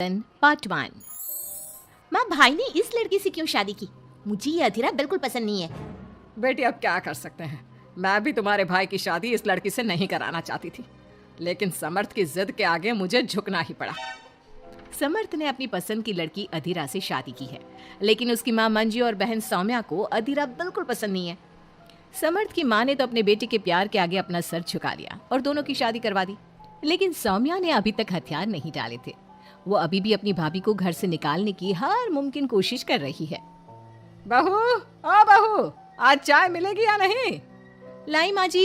Part 1। माँ, भाई ने इस लड़की से क्यों शादी की? मुझे ये अधीरा बिल्कुल पसंद नहीं है। बेटी, अब क्या कर सकते हैं। मैं भी तुम्हारे भाई की शादी इस लड़की से नहीं कराना चाहती थी, लेकिन समर्थ की जिद के आगे मुझे झुकना ही पड़ा। समर्थ ने अपनी पसंद की लड़की अधीरा से शादी की है, लेकिन उसकी माँ मंजू और बहन सौम्या को अधीरा बिल्कुल पसंद नहीं है। समर्थ की माँ ने तो अपने बेटे के प्यार के आगे अपना सर झुका लिया और दोनों की शादी करवा दी, लेकिन सौम्या ने अभी तक हथियार नहीं डाले थे। वो अभी भी अपनी भाभी को घर से निकालने की हर मुमकिन कोशिश कर रही है। बहू, ओ बहू, आज चाय मिलेगी या नहीं? लाई माँ जी।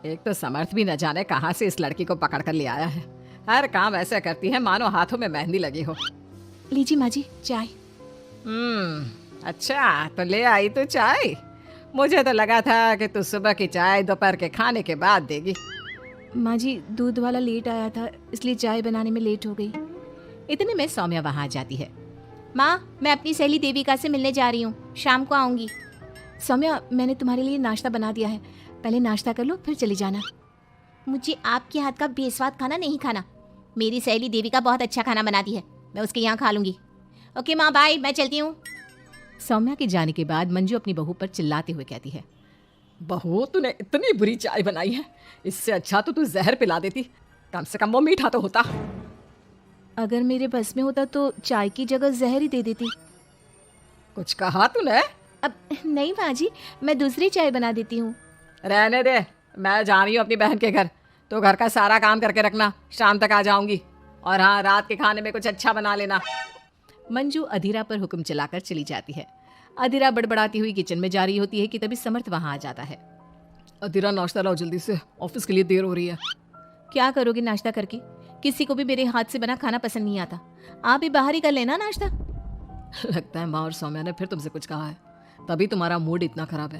एक तो समर्थ भी न जाने कहां से इस लड़की को पकड़ कर ले आया है। हर काम ऐसे करती है मानो हाथों में मेहंदी लगी हो। लीजिए माँ जी चाय। अच्छा, तो ले आई तू चाय। मुझे तो लगा था कि तू सुबह की चाय दोपहर के खाने के बाद देगी। माँ जी, दूध वाला लेट आया था, इसलिए चाय बनाने में लेट हो गई। इतने में सौम्या वहां आ जाती है। माँ, मैं अपनी सहेली देविका से मिलने जा रही हूँ, शाम को आऊंगी। सौम्या, मैंने तुम्हारे लिए नाश्ता बना दिया है, पहले नाश्ता कर लो फिर चली जाना। मुझे आपके हाथ का बेस्वाद खाना नहीं खाना। मेरी सहेली देविका बहुत अच्छा खाना बनाती है, मैं उसके यहाँ खा लूंगी। ओके माँ, बाय, मैं चलती हूँ। सौम्या के जाने के बाद मंजू अपनी बहू पर चिल्लाते हुए कहती है, बहू, तूने इतनी बुरी चाय बनाई है, इससे अच्छा तो तू जहर पिला देती, कम से कम वो मीठा तो होता। अगर मेरे बस में होता तो चाय की जगह जहर ही दे देती। कुछ कहा तूने? अब नहीं माँ जी, मैं दूसरी चाय बना देती हूँ। रहने दे, मैं जा रही हूँ अपनी बहन के घर। तो घर का सारा काम करके रखना, शाम तक आ जाऊंगी। और हाँ, रात के खाने में कुछ अच्छा बना लेना। मंजू अधीरा पर हुक्म चलाकर चली जाती है। अधीरा बड़बड़ाती हुई किचन में जा रही होती है कि तभी समर्थ वहां आ जाता है। अधीरा, नाश्ता लाओ जल्दी से, ऑफिस के लिए देर हो रही है। क्या करोगे नाश्ता करके? किसी को भी मेरे हाथ से बना खाना पसंद नहीं आता। आप भी बाहर ही कर लेना नाश्ता। लगता है माँ और सौम्या ने फिर तुमसे कुछ कहा है, तभी तुम्हारा मूड इतना खराब है।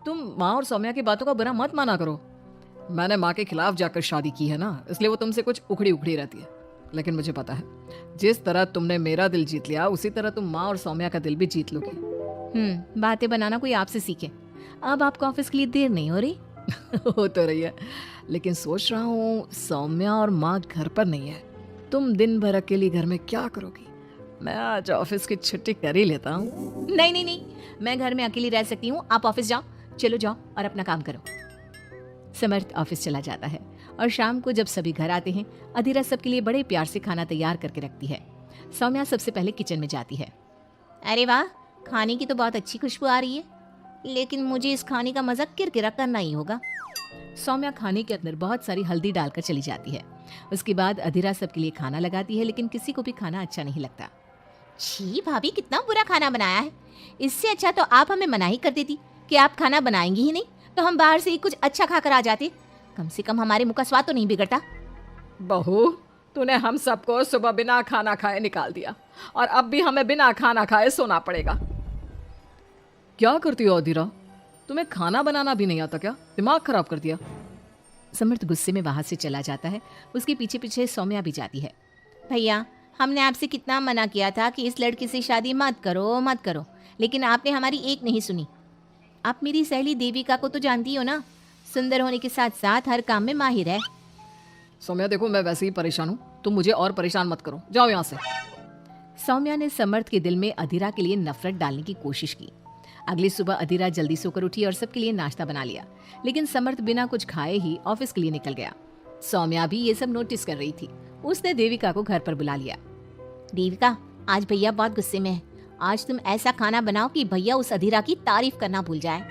तुम माँ और सौम्या की बातों का बुरा मत माना करो। मैंने माँ के खिलाफ जाकर शादी की है ना, इसलिए वो तुमसे कुछ उखड़ी उखड़ी रहती है। लेकिन मुझे पता है, जिस तरह तुमने मेरा दिल जीत लिया, उसी तरह तुम माँ और सौम्या का दिल भी जीत लोगी। बातें बनाना कोई आपसे सीखे। अब आपको ऑफिस के लिए देर नहीं हो रही? हो तो रही है, लेकिन सोच रहा हूँ सौम्या और माँ घर पर नहीं है। तुम दिन भर अकेली घर में क्या करोगी? मैं आज ऑफिस की छुट्टी कर ही लेता हूँ। नहीं नहीं नहीं, मैं घर में अकेली रह सकती हूँ, आप ऑफिस जाओ। चलो जाओ और अपना काम करो। समर्थ ऑफिस चला जाता है और शाम को जब सभी घर आते हैं, अधीरा सबके लिए बड़े प्यार से खाना तैयार करके रखती है। सौम्या सबसे पहले किचन में जाती है। अरे वाह, खाने की तो बहुत अच्छी खुशबू आ रही है, लेकिन मुझे इस खाने का मजा किरकिरा करना ही होगा। सौम्या खाने के अंदर बहुत सारी हल्दी डालकर चली जाती है। उसके बाद अधीरा सबके लिए खाना लगाती है, लेकिन किसी को भी खाना अच्छा नहीं लगता। छी भाभी, कितना बुरा खाना बनाया है। इससे अच्छा तो आप हमें मना ही कर देती कि आप खाना बनाएंगी ही नहीं, तो हम बाहर से ही कुछ अच्छा खाकर आ जाते। कम से कम हमारे मुंह का स्वाद तो नहीं बिगड़ता। बहू, तूने हम सबको सुबह बिना खाना खाए निकाल दिया, और अब भी हमें बिना खाना खाए सोना पड़ेगा। क्या करती हो अधीरा? तुम्हें खाना बनाना भी नहीं आता क्या? दिमाग खराब कर दिया। समर्थ गुस्से में वहां से चला जाता है। उसके पीछे पीछे सौम्या भी जाती है। भैया, हमने आपसे कितना मना किया था कि इस लड़की से शादी मत करो मत करो, लेकिन आपने हमारी एक नहीं सुनी। आप मेरी सहेली देविका को तो जानती हो ना, सुंदर होने के साथ साथ हर काम में माहिर है। सौम्या देखो, मैं वैसे ही परेशान हूँ, तुम मुझे और परेशान मत करो, जाओ यहाँ से। सौम्या ने समर्थ के दिल में अधीरा के लिए नफरत डालने की कोशिश की। अगली सुबह अधीरा जल्दी सोकर उठी और सबके लिए नाश्ता बना लिया, लेकिन समर्थ बिना कुछ खाए ही ऑफिस के लिए निकल गया। सौम्या भी ये सब नोटिस कर रही थी। उसने देविका को घर पर बुला लिया। देविका, आज भैया बहुत गुस्से में है। आज तुम ऐसा खाना बनाओ कि भैया उस अधीरा की तारीफ करना भूल जाए।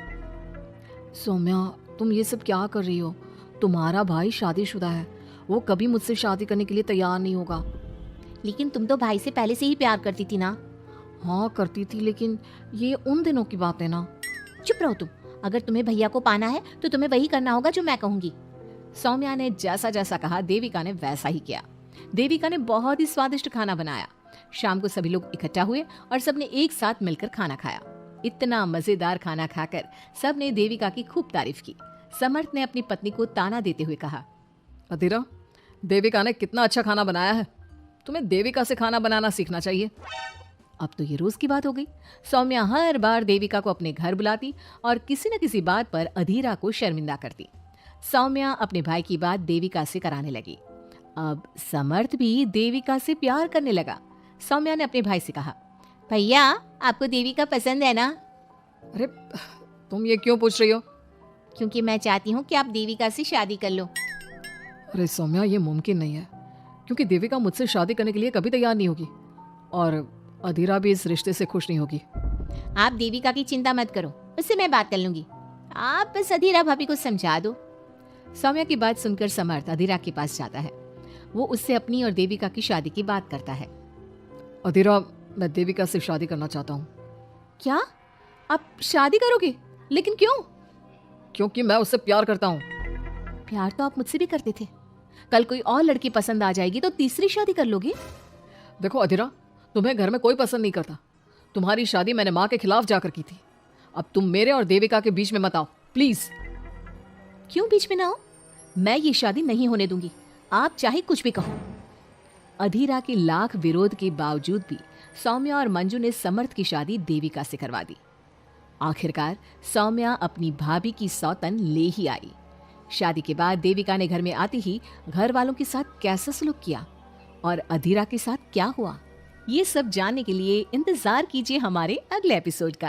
सौम्या, तुम ये सब क्या कर रही हो? तुम्हारा भाई शादीशुदा है, वो कभी मुझसे शादी करने के लिए तैयार नहीं होगा। लेकिन तुम तो भाई से पहले से ही प्यार करती थी ना। हाँ करती थी, लेकिन ये उन दिनों की बात है ना। चुप रहो तुम। अगर तुम्हें भैया को पाना है तो तुम्हें वही करना होगा जो मैं कहूंगी। सौम्या ने जैसा जैसा कहा, देविका ने वैसा ही किया। देविका ने बहुत ही स्वादिष्ट खाना बनाया। शाम को सभी लोग इकट्ठा हुए और सबने एक साथ मिलकर खाना खाया। इतना मजेदार खाना खाकर सबने देविका की खूब तारीफ की। समर्थ ने अपनी पत्नी को ताना देते हुए कहा, अधीरा, देविका ने कितना अच्छा खाना बनाया है, तुम्हें देविका से खाना बनाना सीखना चाहिए। अब तो ये रोज की बात हो गई। सौम्या हर बार देविका को अपने घर बुलाती और किसी न किसी बात पर अधीरा को शर्मिंदा करती। सौम्या अपने भाई की बात देविका से कराने लगी। अब समर्थ भी देविका से प्यार करने लगा। सौम्या ने अपने भाई से कहा, भैया आपको देविका पसंद है ना? अरे तुम ये क्यों पूछ रही हो? क्योंकि मैं चाहती हूँ कि आप देविका से शादी कर लो। अरे सौम्या, ये मुमकिन नहीं है, क्योंकि देविका मुझसे शादी करने के लिए कभी तैयार नहीं होगी और अधीरा भी इस रिश्ते से खुश नहीं होगी। आप देविका की चिंता मत करो, उससे मैं बात कर लूंगी। आप बस अधीरा भाभी को समझा दो। सौम्या की बात सुनकर समर्थ अधीरा के पास जाता है। वो उससे अपनी और देविका की शादी की बात करता है। अधीरा, मैं देविका से शादी करना चाहता हूँ। क्या? आप शादी करोगे? लेकिन क्यों? क्योंकि मैं उससे प्यार करता हूँ। प्यार तो आप मुझसे भी करते थे। कल कोई और लड़की पसंद आ जाएगी तो तीसरी शादी कर लोगे? देखो अधीरा, तुम्हें घर में कोई पसंद नहीं करता। तुम्हारी शादी मैंने माँ के खिलाफ जाकर की थी। अब तुम मेरे और देविका के बीच में मत आओ, प्लीज। क्यों बीच में ना हो? मैं ये शादी नहीं होने दूंगी, आप चाहे कुछ भी कहो। अधीरा के लाख विरोध के बावजूद भी सौम्या और मंजू ने समर्थ की शादी देविका से करवा दी। आखिरकार सौम्या अपनी भाभी की सौतन ले ही आई। शादी के बाद देविका ने घर में आते ही घर वालों के साथ कैसा सलूक किया और अधीरा के साथ क्या हुआ, ये सब जानने के लिए इंतजार कीजिए हमारे अगले एपिसोड का।